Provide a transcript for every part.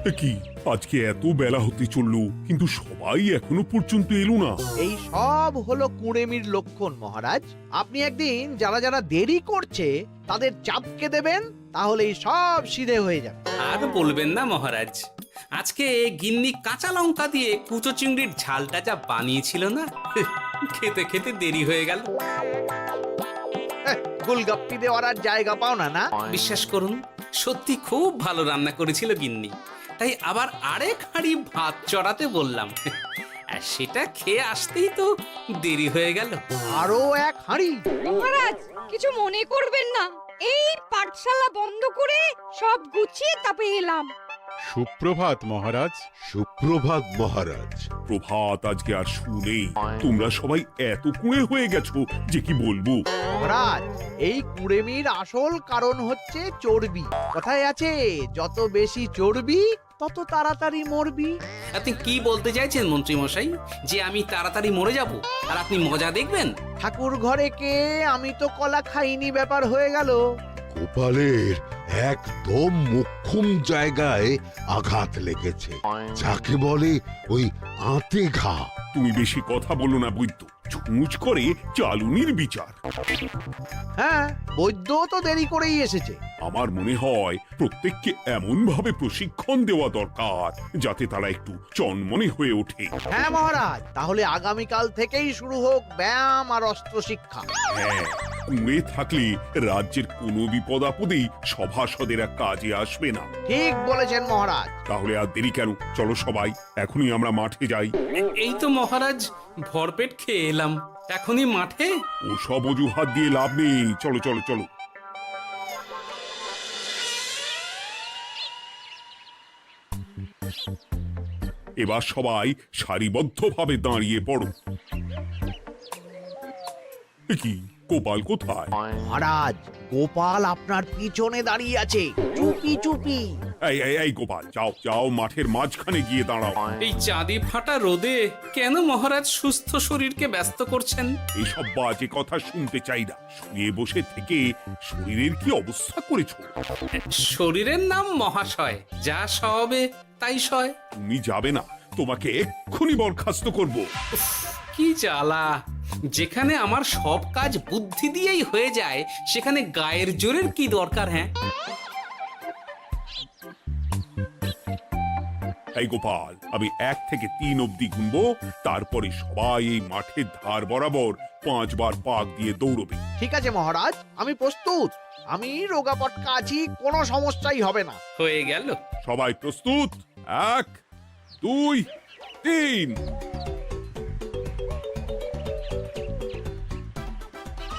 কি আজকে এত বেলা হতে চললো কিন্তু সবাই এখনো পর্যন্ত এলো না। এই সব হলো কুঁড়েমির লক্ষণ মহারাজ। আপনি একদিন যারা যারা দেরি করছে তাদের চাপকে দেবেন, তাহলেই সব সিধে হয়ে যাবে। আর বলবেন না মহারাজ, আজকে গিন্নি কাঁচা লঙ্কা দিয়ে কুচো চিংড়ির ঝালটা যা বানিয়েছিল না, খেতে খেতে দেরি হয়ে গেল। গোলগাপ্পি দেওয়ার আর জায়গা পাও না না? বিশ্বাস করুন, সত্যি খুব ভালো রান্না করেছিল গিন্নি, তাই আবার আরেক হাঁড়ি ভাত চড়াতে বললাম। আর সেটা খেয়ে আসতেই তো দেরি হয়ে গেল। আরো এক হাঁড়ি? মহারাজ কিছু মনে করবেন না, এই পাঠশালা বন্ধ করে সব গুছিয়ে তারপরে এলাম। সুপ্রভাত মহারাজ। সুপ্রভাত মহারাজ। প্রভাত আজকে আর শুনেই তোমরা সবাই এত কুঁড়ে হয়ে গেছো যে কি বলবো। মহারাজ, এই কুঁড়েমির আসল কারণ হচ্ছে চর্বি। কথায় আছে, যত বেশি চর্বি তত তাড়াতাড়ি মরবি। আপনি কি বলতে চাইছেন মন্ত্রী মশাই, যে আমি তাড়াতাড়ি মরে যাব আর আপনি মজা দেখবেন? ঠাকুর ঘরে কে, আমি তো কলা খাইনি ব্যাপার হয়ে গেল। গোপালের একদম মোক্ষম জায়গায় আঘাত লেগেছে, যাকে বলে ওই আঁতে ঘা। তুমি বেশি কথা বলো না বৈদ্য, ছুঁচ করে চালুনির বিচার। হ্যাঁ, বৈদ্য তো দেরি করেই এসেছে। আমার মনে হয় প্রত্যেককে এমন ভাবে প্রশিক্ষণ দেওয়া দরকার যাতে তারা একটু চনমনে হয়ে ওঠে। হ্যাঁ মহারাজ, তাহলে আগামীকাল থেকেই শুরু হোক ব্যায়াম আর অস্ত্র শিক্ষা। হ্যাঁ, কুঁড়ে থাকলে রাজ্যের কোনো বিপদ আপদেই সভাসদেরা কাজে আসবে না। ঠিক বলেছেন মহারাজ। তাহলে আর দেরি কেন, চলো সবাই এখনই আমরা মাঠে যাই। এই তো মহারাজ ভরপেট খেয়ে এলাম, এখনই মাঠে? ও সব অজুহাত দিয়ে লাভ নেই, চলো চলো চলো। এবার সবাই সারিবদ্ধভাবে দাঁড়িয়ে পড়ো। এ কি, গোপাল কোথায়? মহারাজ, গোপাল আপনার পিছনে দাঁড়িয়ে আছে, চুপি চুপি। এই গোপাল, যাও যাও, মাঠের মাঝখানে গিয়ে দাঁড়াও। এই চাঁদি ফাটা রোদে কেন মহারাজ সুস্থ শরীরকে ব্যস্ত করছেন? এইসব বাজে কথা শুনতে চাই না। শুয়ে বসে থেকে শরীরের কি অবস্থা করেছো? শরীরের নাম মহাশয়, যা সবে তাই সয়। তুমি যাবে না, তোমাকে এক্ষুনি বরখাস্ত করবো। কি জ্বালা! যেখানে আমার সব কাজ বুদ্ধি দিয়েই হয়ে যায়, সেখানে গায়ের জোরের কি দরকার? হ্যাঁ, এই গোপাল, আমি 1 থেকে 3 অব্দি গুনবো, তারপরে সবাই এই মাঠের ধার বরাবর 5 বার পাক দিয়ে দৌড়বে। ঠিক আছে মহারাজ, আমি প্রস্তুত। আমি রোগা পটকা আছি, কোনো সমস্যাই হবে না। হয়ে গেল। সবাই প্রস্তুত? 1, 2, 3।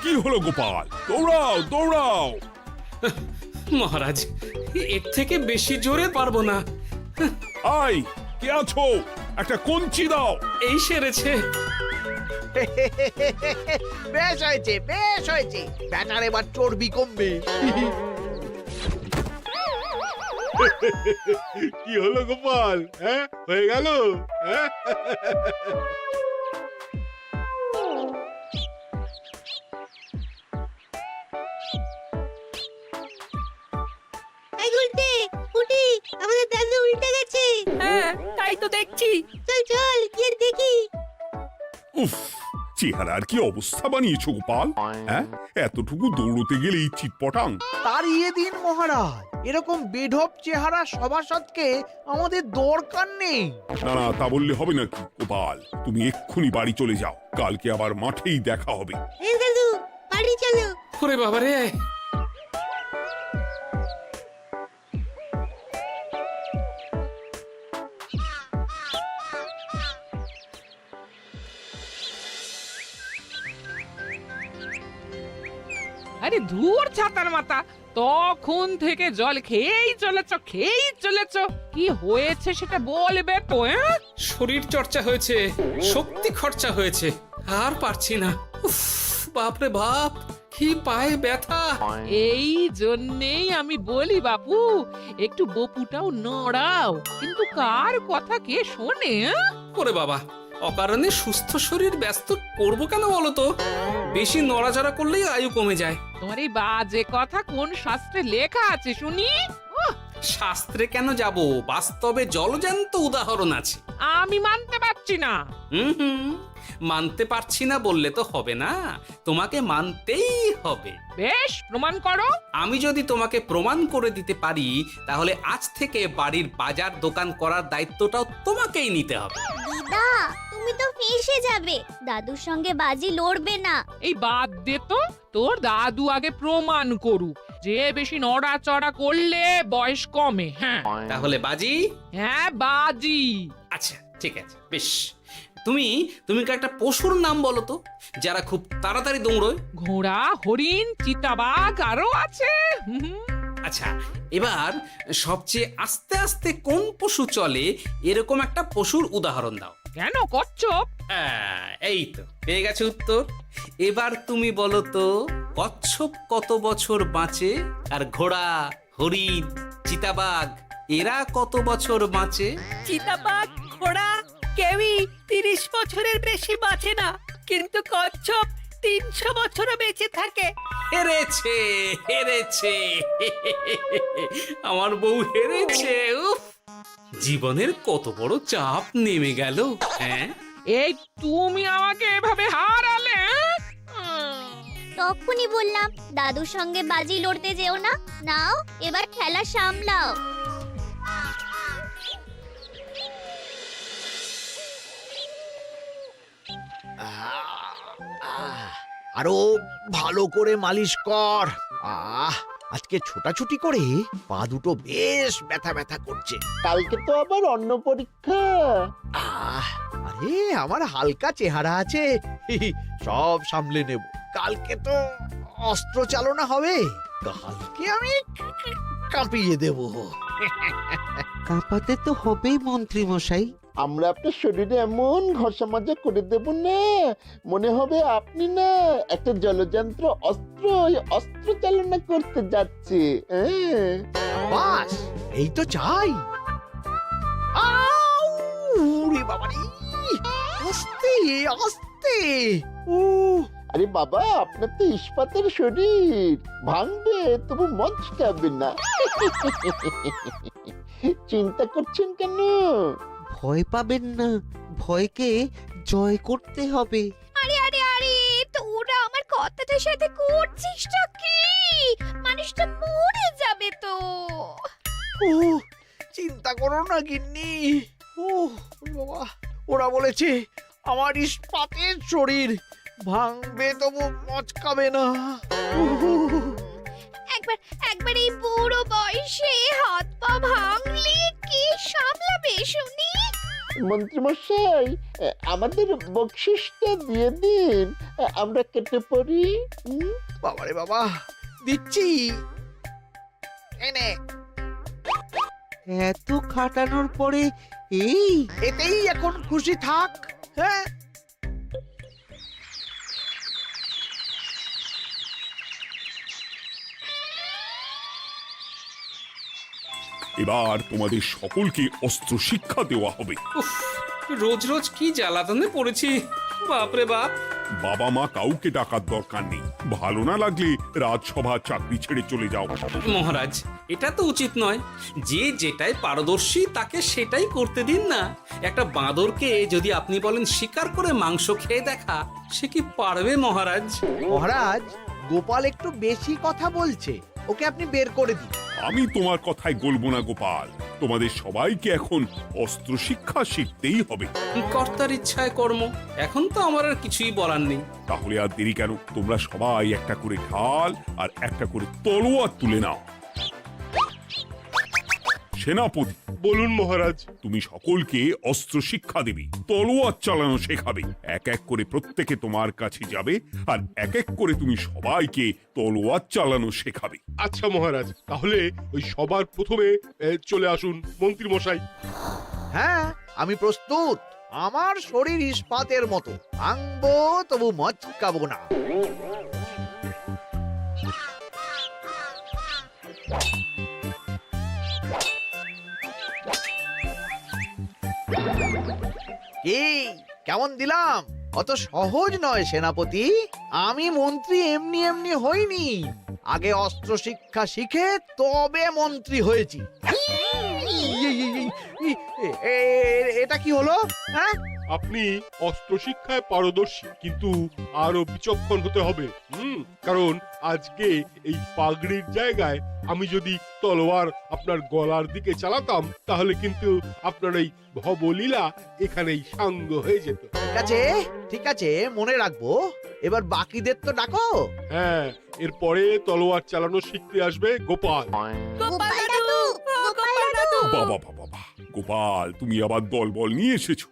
কি হলো গোপাল, দৌড়াও দৌড়াও। মহারাজ, এর থেকে বেশি জোরে পারবো না। আই, কে আছো? একটা কঞ্চি দাও। এই সেরেছে। বেশ হয়েছে, বেশ হয়েছে। ব্যাটার এবার চর্বি কমবে। কি হলো গোপাল, হ্যাঁ হয়ে গেল? হ্যাঁ? এই উল্টে উঠি, আমাদের দাদু উল্টে গেছে। হ্যাঁ, তাই তো দেখছি। চল চল গিয়ে দেখি। উফ, চেহারার কি অবস্থা বানিয়েছো গোপাল, হ্যাঁ? এতটুকু দৌড়তে গেলেই চিটপটাং। তাড়িয়ে দিন মহারাজ, এরকম বেঢপ চেহারা সভাসদকে আমাদের দরকার নেই। না না, তা বললে হবে নাকি গোপাল? তুমি এক্ষুনি বাড়ি চলে যাও, কালকে আবার মাঠেই দেখা হবে। এই দাদু বাড়ি চলো। ওরে বাবারে! আরে ধুর ছাতার মাথা, তখন থেকে জল খেয়েই চলেছ। কি হয়েছে সেটা বলবে তো? শরীর চর্চা হয়েছে, শক্তি খরচা হয়েছে, আর পারছি না। উফ, বাপরে বাপ, কি পায়ে ব্যথা! এই জন্যেই আমি বলি বাপু, একটু বপুটাও নড়াও, কিন্তু কার কথা কে শোনে? ওরে বাবা, অকারণে সুস্থ শরীর ব্যস্ত করবো কেন বলো তো? বেশি নড়াচড়া করলেই আয়ু কমে যায়। তোমার এই বাজে কথা কোন শাস্ত্রে লেখা আছে শুনি? শাস্ত্রে কেন যাব, বাস্তবে জলজ্যান্ত উদাহরণ আছে। আমি মানতে পারছি না। হুম, মানতে পারছি না বললে তো হবে না, তোমাকে মানতেই হবে। বেশ, প্রমাণ করো। আমি যদি তোমাকে প্রমাণ করে দিতে পারি, তাহলে আজ থেকে বাড়ির বাজার দোকান করার দায়িত্বটাও তোমাকেই নিতে হবে। দিদা, তুমি তো ফেঁসে যাবে, দাদুর সঙ্গে বাজি লড়বে না। এই বাদ দে তো, তোর দাদু আগে প্রমাণ করুক যে বেশি নড়াচড়া করলে বয়স কমে। হ্যাঁ তাহলে বাজি? হ্যাঁ, বাজি। আচ্ছা ঠিক আছে, বেশ। তুমি তুমি একটা পশুর নাম বলো তো, যারা খুব তাড়াতাড়ি দৌড়য়। ঘোড়া, হরিণ, চিতাবাঘ আরো আছে। আচ্ছা, এবার সবচেয়ে আস্তে আস্তে কোন পশু চলে, এরকম একটা পশুর উদাহরণ দাও। কেন, কচ্ছপ? এই তো পেয়ে গেছে উত্তর। এবার তুমি বলো তো, কচ্ছপ কত বছর বাঁচে, আর ঘোড়া, হরিণ, চিতাবাঘ এরা কত বছর বাঁচে? চিতাবাঘ, ঘোড়া কেউই 30 বছরের বেশি বাঁচে না, কিন্তু কচ্ছপ 300 বছরও বেঁচে থাকে। হেরেছে, হেরেছে, আমার বউ হেরেছে। উফ, জীবনের কত বড় চাপ নেমে গেল। হ্যাঁ, এই তুমি আমাকে এভাবে হারালে। তখনই বললাম দাদুর সঙ্গে বাজি লড়তে যেও না। নাও, এবার খেলা সামলাও। আরো ভালো করে মালিশ কর। আজকে ছোটাছুটি করে পা দুটো বেশ ব্যথা ব্যথা করছে। কালকে তো আবার অন্য পরীক্ষা। আরে আমার হালকা চেহারা আছে, সব সামলে নেব। কালকে তো অস্ত্র চালনা হবে, কালকে আমি কাঁপিয়ে দেব। কাঁপাতে তো হবেই মন্ত্রী মশাই। আমরা আপনার শরীরে এমন ঘষা মাজা করে দেব না, মনে হবে আপনি না একটা জলযন্ত্র অস্ত্র চালনা করতে যাচ্ছে। বাস এই তো চাই। বাবারি, আস্তে আস্তে। আরে বাবা, আপনার তো ইস্পাতের শরীর, ভাঙবে তবু মচকাবে না। চিন্তা করছেন কেন? ভয় পাবেন না, ভয়কে জয় করতে হবে। আরে আরে আরে, তোরা আমার কথাটার সাথে করছিসটা কি? মানুষটা মরে যাবে তো। চিন্তা করো না গিন্নি। বাবা, ওরা বলেছে আমার ইস্পাতের শরীর, ভাঙবে তবু মচকাবে না। একবার এই বুড়ো বয়সে হাত পা ভাঙলে কি সামলাবে শুনি? মন্ত্রী মশাই, আমাদের বকশিসটা দিয়ে দিন, আমরা কেটে পড়ি। বাবারে বাবা, দিচ্ছি। এনে এত খাটানোর পরে এতেই এখন খুশি থাক। হ্যাঁ, এবার তোমাদের সকলকে অস্ত্র শিক্ষা দেওয়া হবে। উফ, রোজ রোজ কি জ্বালাতনে পড়েছি, বাপরে বাপ। বাবা মা কাউকে ডাকার দরকার নেই, ভালো না লাগলে রাজসভা চাকরি ছেড়ে চলে যাও। মহারাজ, এটা তো উচিত নয়। যে যেটাই পারদর্শী তাকে সেটাই করতে দিন না। একটা বাঁদরকে যদি আপনি বলেন শিকার করে মাংস খেয়ে দেখা, সে কি পারবে মহারাজ? মহারাজ, গোপাল একটু বেশি কথা বলছে, ওকে আপনি বের করে দিন। আমি তোমার কথায় গলবো না গোপাল, তোমাদের সবাইকে এখন অস্ত্র শিক্ষা শিখতেই হবে। কর্তার ইচ্ছায় কর্ম, এখন তো আমার আর কিছুই বলার নেই। তাহলে আর দেরি কেন, তোমরা সবাই একটা করে ঢাল আর একটা করে তলোয়ার তুলে নাও। সেনাপতি, বলুন মহারাজ। তুমি সকলকে অস্ত্র শিক্ষা দেবে, তলোয়ার চালানো শেখাবে। এক এক করে প্রত্যেকে তোমার কাছে যাবে আর এক এক করে তুমি সবাইকে তলোয়ার চালানো শেখাবে। আচ্ছা মহারাজ, তাহলে ওই সবার প্রথমে চলে আসুন মন্ত্রী মশাই। হ্যাঁ, আমি প্রস্তুত। আমার শরীর ইস্পাতের মতো, ভাঙবো তবু মচকাবো না। কি কেমন দিলাম? অত সহজ নয় সেনাপতি। আমি মন্ত্রী এমনি এমনি হইনি, আগে অস্ত্র শিক্ষা শিখে তবে মন্ত্রী হয়েছি। এটা কি হলো? হ্যাঁ, আপনি অস্ত্র শিক্ষায় পারদর্শী, কিন্তু আরো বিচক্ষণ হতে হবে। কারণ আজকে এই পাগড়ির জায়গায় আমি যদি তলোয়ার আপনার গলার দিকে চালাতাম, তাহলে কিন্তু আপনার এই ভবলীলা এখানেই সাঙ্গ হয়ে যেত। ঠিক আছে, মনে রাখবো। এবার বাকিদের তো ডাকো। হ্যাঁ, এরপরে তলোয়ার চালানো শিখতে আসবে গোপাল। গোপাল দাদু, গোপাল দাদু। বাবা বাবা বাবা, গোপাল তুমি আবার দলবল নিয়ে এসেছো।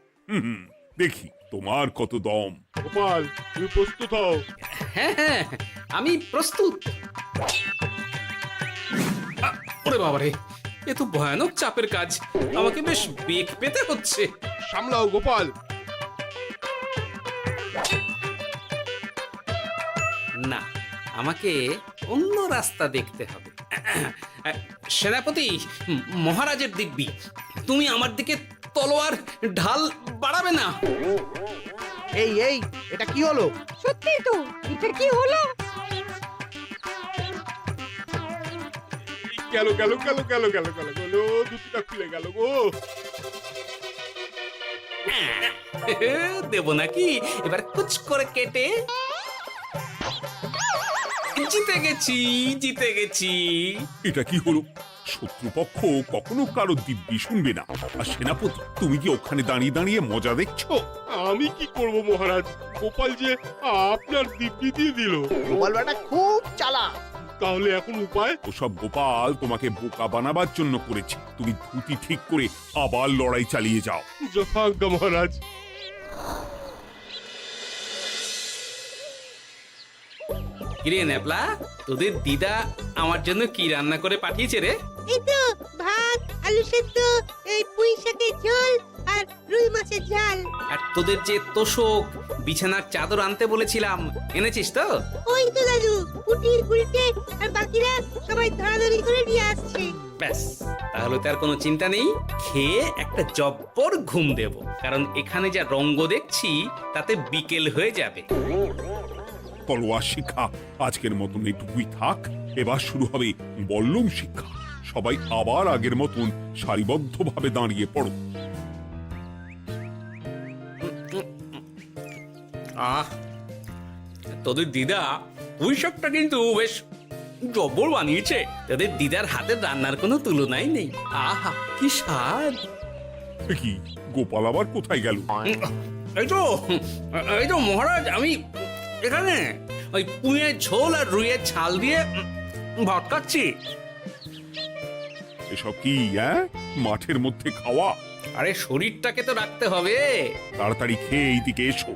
দেখি তোমার কত দম। গোপাল, তুমি প্রস্তুত হও। হ্যাঁ হ্যাঁ, আমি প্রস্তুত। ওরে বাবারে, এ তো ভয়ানক চাপের কাজ, আমাকে বেশ বেগ পেতে হচ্ছে। সামলাও গোপাল। না, আমাকে অন্য রাস্তা দেখতে হবে। সেনাপতি, মহারাজের দিব্যি, তুমি আমার দিকে তলোয়ার ঢাল বাড়াবে না। এই এটা কি হলো? সত্যি তো, এটা কি হলো? গেল গেল গেল গেল গেল গেল গেল, দুটিটা খুলে গেল গো। দেব নাকি এবার কুচ করে কেটে? জিতে গেছি, জিতে গেছি। এটা কি হলো? শত্রুপক্ষ কখনো কারো দিব্যি শুনবে না। আর সেনাপতি, তুমি কি ওখানে দাঁড়িয়ে দাঁড়িয়ে মজা দেখছো? আমি কি করব মহারাজ, গোপাল যে আপনার দিব্যি দিয়ে দিল। গোপাল বেটা খুব চালাক। তাহলে এখন উপায়? ওসব গোপাল তোমাকে বোকা বানাবার জন্য করেছে। তুমি ধুতি ঠিক করে আবার লড়াই চালিয়ে যাও। যথাজ্ঞা মহারাজ। কিরে ন্যাপলা, তোদের দিদা আমার জন্য কি রান্না করে পাঠিয়েছে রে? এই তো ভাত, আলু সেদ্ধ, এই পুঁই শাকের ঝোল আর রুই মাছের ঝাল। আর তোদের যে তোষক, বিছানার চাদর আনতে বলেছিলাম, এনেছিস তো? ওই তো দাদু, কুটির গুলটে আর বাকিরা সবাই ধরাধরি করে নিয়ে আসছে। ব্যাস, তাহলে তার কোনো চিন্তা নেই। খেয়ে একটা জব্বর ঘুম দেব, কারণ এখানে যা রঙ্গ দেখছি তাতে বিকেল হয়ে যাবে। তলোয়ার শিক্ষা আজকের মতন এইটুকুই থাক। এবার শুরু হবে বল্লম শিক্ষা। সবাই আবার আগের মতন সারিবদ্ধভাবে দাঁড়িয়ে পড়ো। আহ, তোদের দিদা পুঁই শাকটা কিন্তু বেশ জব্বর বানিয়েছে। তোদের দিদার হাতের রান্নার কোনো তুলনাই নেই। আহা, কি স্বাদ! এ কি, গোপাল আবার কোথায় গেল? এই তো মহারাজ, আমি এখানে ওই পুঁইয়ের ঝোল আর রুইয়ের ছাল দিয়ে ভাত খাচ্ছি। এসব কি মাঠের মধ্যে খাওয়া? আরে শরীরটাকে তো রাখতে হবে। তাড়াতাড়ি খেয়ে এইদিকে এসো।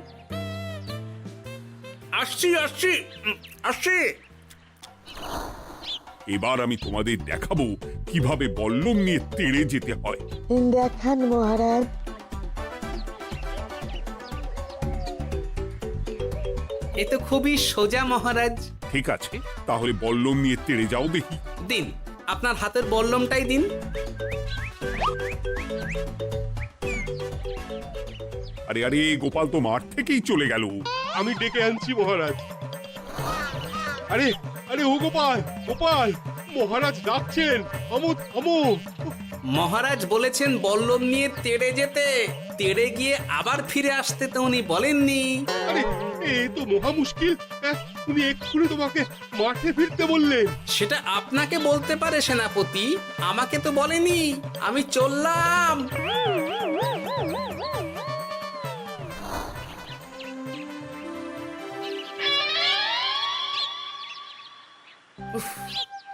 আসছি আসছি আসছি। এবার আমি তোমাদের দেখাবো কিভাবে বল্লম নিয়ে তেড়ে যেতে হয়। দেখান মহারাজ। এ তো খুবই সোজা মহারাজ। ঠিক আছে, তাহলে বল্লম নিয়ে তেড়ে যাও দেখি। দিন, আপনার হাতের বল্লমটাই দিন। আরে আরে, গোপাল তো মাঠ থেকেই চলে গেল। আমি ডেকে আনছি মহারাজ। আরে আরে, ও গোপাল, গোপাল, মহারাজ ডাকছেন। থামো থামো। মহারাজ বলেছেন বল্লম নিয়ে তেড়ে যেতে, তেড়ে গিয়ে আবার ফিরে আসতে তো উনি বলেননি। আরে, এ তো মহা মুশকিল। উনি এক্ষুনি তোমাকে মাঠে ফিরতে বললেন। সেটা আপনাকে বলতে পারে সেনাপতি, আমাকে তো বলেনি। আমি চললাম।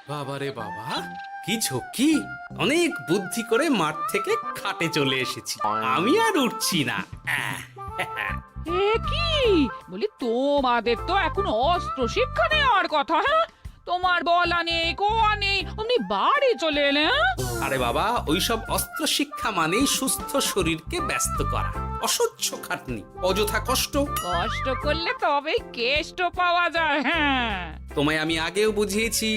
বাবারে বাবা, কি ঝক্কি! অনেক বুদ্ধি করে মাঠ থেকে খাটে চলে এসেছি। আমি আর উঠছি না। এ কি বলি, তোমাদের তো এখন অস্ত্র শিক্ষা নেওয়ার কথা। হ্যাঁ, তোমার বলা নেই, কোয়া নেই, অমনি বাড়ি চলে এলে। আরে বাবা, ওইসব অস্ত্র শিক্ষা মানেই সুস্থ শরীরকে ব্যস্ত করা, অসহ্য খাটনি, অযথা কষ্ট। কষ্ট করলে তবেই কেষ্ট পাওয়া যায়। হ্যাঁ, তোমায় আমি আগেও বুঝিয়েছি,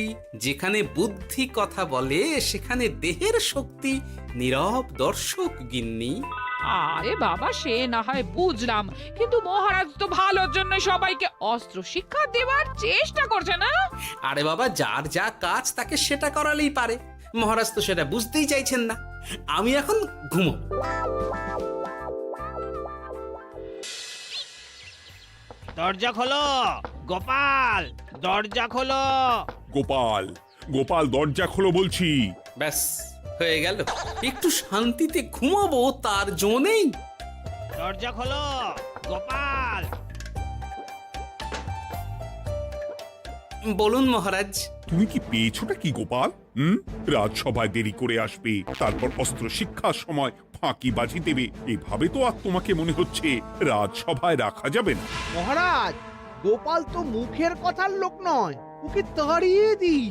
যেখানে বুদ্ধি কথা বলে সেখানে দেহের শক্তি নীরব দর্শক গিন্নি। আরে বাবা, সে না হয় বুঝলাম, কিন্তু মহারাজ তো ভালোর জন্য সবাইকে অস্ত্র শিক্ষা দেওয়ার চেষ্টা করছে না? আরে বাবা, যার যা কাজ তাকে সেটা করালেই পারে। মহারাজ তো সেটা বুঝতেই চাইছেন না। আমি এখন ঘুমো। দরজা খোলো গোপাল, দরজা খোলো। গোপাল, গোপাল দরজা খোলো বলছি। ব্যাস হয়ে গেল। একটু শান্তিতে ঘুমাবো তার জো নেই। দরজা খোলো গোপাল। বলুন মহারাজ। তুমি কি পেয়েছোটা কি গোপাল? রাজসভায় দেরি করে আসবে, তারপর অস্ত্র শিক্ষার সময় ফাঁকিবাজি দেবে, এভাবে তো আর তোমাকে মনে হচ্ছে রাজসভায় রাখা যাবে না। মহারাজ, গোপাল তো মুখের কথার লোক নয়, ওকে তাড়িয়ে দিই।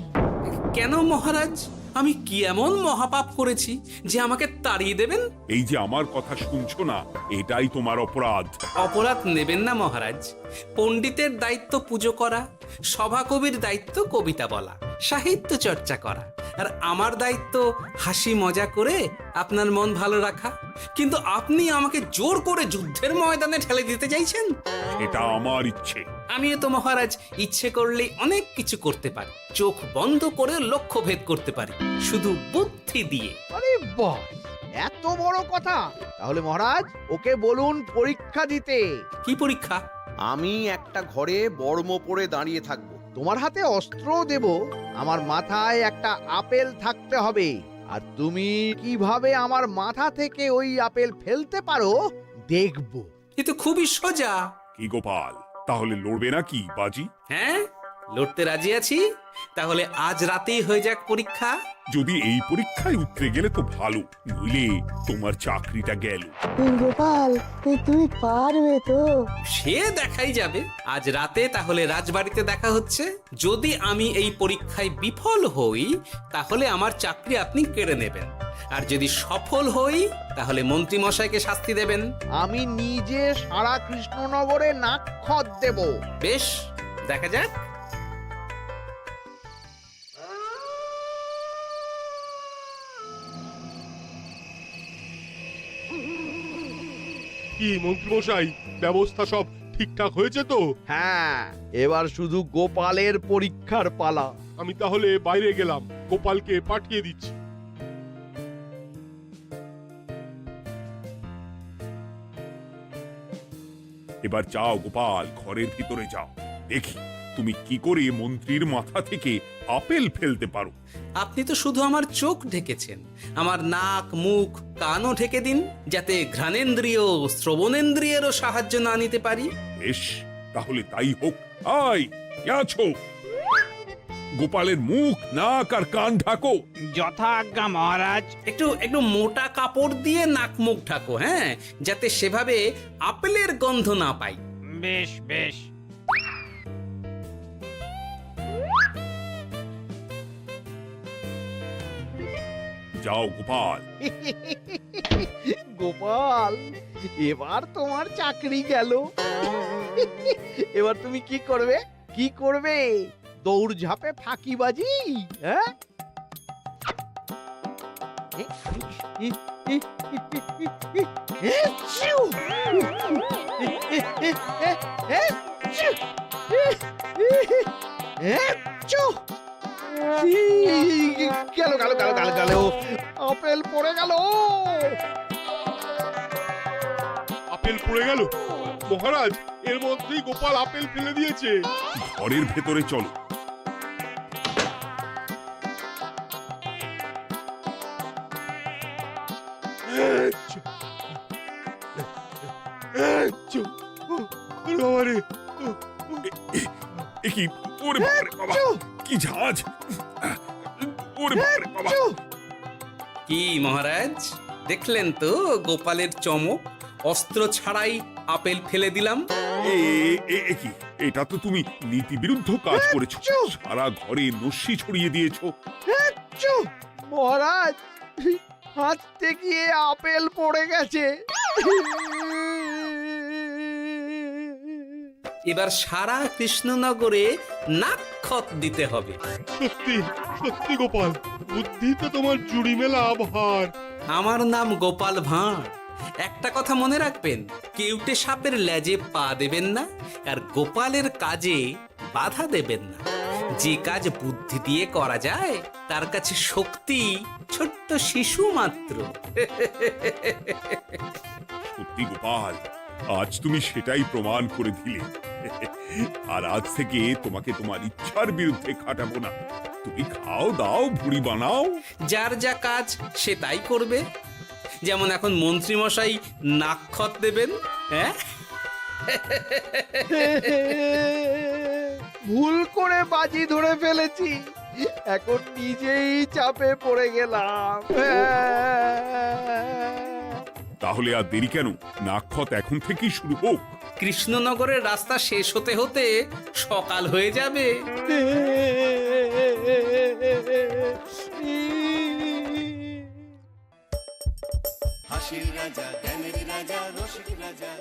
কেন মহারাজ? আমি কি এমন মহাপাপ করেছি যে আমাকে তাড়িয়ে দেবেন? এই যে আমার কথা শুনছো না, এটাই তোমার অপরাধ। অপরাধ নেবেন না মহারাজ। পণ্ডিতের দায়িত্ব পুজো করা, সভাকবির দায়িত্ব কবিতা বলা, সাহিত্য চর্চা করা, আর আমার দায়িত্ব হাসি মজা করে আপনার মন ভালো রাখা। কিন্তু আপনি আমাকে জোর করে যুদ্ধের ময়দানে ঠেলে দিতে চাইছেন। এটা আমার ইচ্ছে। আমিও তো মহারাজ ইচ্ছে করলেই অনেক কিছু করতে পারি। চোখ বন্ধ করে লক্ষ্য ভেদ করতে পারি, শুধু বুদ্ধি দিয়ে। আরে বাহ, এত বড় কথা! তাহলে মহারাজ, ওকে বলুন পরীক্ষা দিতে। কি পরীক্ষা? আমি একটা ঘরে বর্ম পরে দাঁড়িয়ে থাকবো। তোমার হাতে অস্ত্রও দেব, আমার মাথায় একটা আপেল থাকতে হবে, আর তুমি কিভাবে আমার মাথা থেকে ওই আপেল ফেলতে পারো দেখব। এ তো খুবই সোজা। কি গোপাল, তাহলে লড়বে নাকি বাজি? হ্যাঁ, লড়তে রাজি আছি। তাহলে আজ রাতেই হয়ে যাক পরীক্ষা। যদি এই পরীক্ষায় উতরে গেলে তো ভালো, নইলে তোমার চাকরিটা গেল। গোপাল, তুমি পারবে তো? সে দেখাই যাবে। আজ রাতে তাহলে রাজবাড়িতে দেখা হচ্ছে। যদি আমি এই পরীক্ষায় বিফল হই, তাহলে আমার চাকরি আপনি কেড়ে নেবেন, আর যদি সফল হই তাহলে মন্ত্রী মশাইকে শাস্তি দেবেন। আমি নিজে সারা কৃষ্ণনগরে নাক্ষত দেব। বেশ, দেখা যাক। কি মন্ত্রীমশাই, ব্যবস্থা সব ঠিকঠাক হয়েছে তো? হ্যাঁ, এবার শুধু গোপালের পরীক্ষার পালা। আমি তাহলে বাইরে গেলাম, গোপালকে পাঠিয়ে দিচ্ছি। এবার যাও গোপাল, ঘরের ভিতরে যাও, দেখি তুমি কি করে মন্ত্রীর মাথা থেকে আপেল ফেলতে পারো। আপনি তো শুধু আমার চোখ ঢেকেছেন, আমার নাক মুখ কানও ঢেকে দিন, যাতে ঘ্রাণেন্দ্রিয় শ্রবণেন্দ্রিয়েরও সাহায্য না নিতে পারি। বেশ, তাহলে তাই হোক। আয়, কে আছো? গোপালের মুখ নাক আর কান ঢাকো। যথা আজ্ঞা মহারাজ। একটু একটু মোটা কাপড় দিয়ে নাক মুখ ঢাকো, হ্যাঁ, যাতে সেভাবে আপেলের গন্ধ না পাই। বেশ বেশ। যাও গোপাল। গোপাল, এবার তোমার চাকরি গেল। এবার তুমি কি করবে? কি করবে? দৌড় ঝাঁপে ফাঁকিবাজি? হ্যাঁ? গেল গেল গেল গেল গেল, আপেল পড়ে গেল। আপেল পড়ে গেল? মহারাজ, এর মধ্যেই গোপাল আপেল ফেলে দিয়েছে। ঘরের ভেতরে চলো। কি ওরে বাবারে বাবা, কি ঝাঁজ! ওরে বাবারে বাবা। কি মহারাজ, দেখলেন তো গোপালের চমক? অস্ত্র ছাড়াই আপেল ফেলে দিলাম। কি, এটা তো তুমি নীতি বিরুদ্ধ কাজ করেছো। সারা ঘরে নস্যি ছড়িয়ে দিয়েছো। মহারাজ, হাঁটতে গিয়ে আপেল পড়ে গেছে। এবার সারা কৃষ্ণনগরে নাক্ষত দিতে হবে। সত্যি সত্যি গোপাল, বুদ্ধিতে তোমার জুড়ি মেলা ভার। আমার নাম গোপাল ভাঁড়, একটা কথা মনে রাখবেন, কেউটে সাপের লেজে পা দেবেন না, আর গোপালের কাজে বাধা দেবেন না। যে কাজ বুদ্ধি দিয়ে করা যায় তার কাছে শক্তি ছোট্ট শিশু মাত্র। সত্যি গোপাল, আজ তুমি সেটাই প্রমাণ করে দিলে। আর আজ থেকে তোমাকে তোমার ইচ্ছার বিরুদ্ধে খাটাবো না। তুমি খাও দাও, ভুড়ি বানাও। যার যা কাজ সে তাই করবে। যেমন এখন মন্ত্রী মশাই নাক্ষত দেবেন। হ্যাঁ, ভুল করে বাজি ধরে ফেলেছি, এখন নিজেই চাপে পড়ে গেলাম। তাহলে আর দেরি কেন? নাক্ষত এখন থেকেই শুরু হোক। কৃষ্ণনগরের রাস্তা শেষ হতে হতে সকাল হয়ে যাবে। হাসির রাজা, জ্ঞানের রাজা, রসিক রাজা।